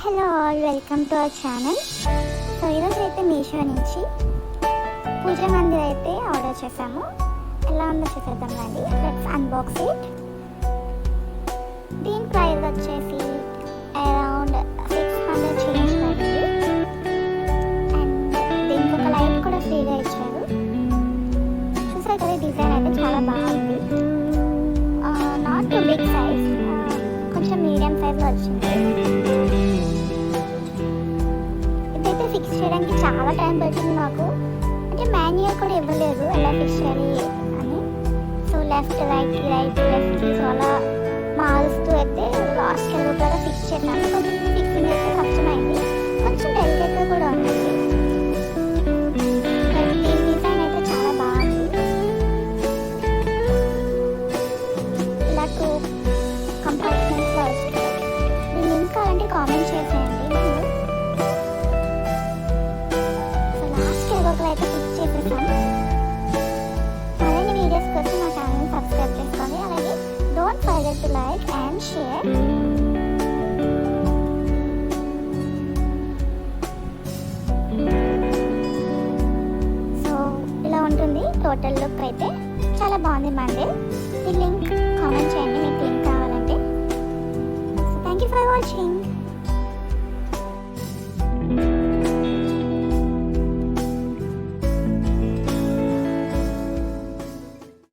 Hello all, welcome to our channel. So ఈరోజు అయితే మీషో నుంచి పూజ మందిర్ అయితే ఆర్డర్ చేసాము. ఎలా ఉందో చూసేద్దాం రండి. Let's unbox it. దీని ప్రైస్ వచ్చేసి అరౌండ్ 600 చేంజ్ పడింది. అండ్ దీనికి ఒక లైట్ కూడా ఫ్రీగా ఇచ్చారు. చూసారు కదా, డిజైన్ అయితే చాలా బాగుంది. నాట్ టు బిగ్ సైజ్, కొంచెం మీడియం సైజ్లో వచ్చింది. ఇదైతే ఫిక్స్ చేయడానికి చాలా టైం పడుతుంది నాకు. అంటే మాన్యువల్ కూడా ఇవ్వలేదు ఎలా ఫిక్స్ చేయాలి అని. సో లెఫ్ట్ రైట్ లెఫ్ట్కి సో అలా మారుస్తూ అయితే లాస్ట్కి లోపల ఫిక్స్ చేశాను. కొంచెం ఫిక్సింగ్ అయితే కష్టమైంది, కొంచెం డెలికేట్గా కూడా ఉంది. దీని డిజైన్ అయితే చాలా బాగుంది. ఇలా 2 కంపార్ట్మెంట్స్లో వస్తుంది. దీని లింక్ కావాలంటే కామెంట్ చేసేయండి. అయితే ఫిక్స్ చేసేసాను. మరిన్ని వీడియోస్ కోసం మా ఛానల్ని సబ్స్క్రైబ్ చేసుకోండి. అలాగే don't forget to like and share. So ఇలా ఉంటుంది టోటల్ లుక్ అయితే. చాలా బాగుంది మందిర్. ఈ లింక్ కామెంట్ చేయండి మీకు లింక్ కావాలంటే. So thank you for watching.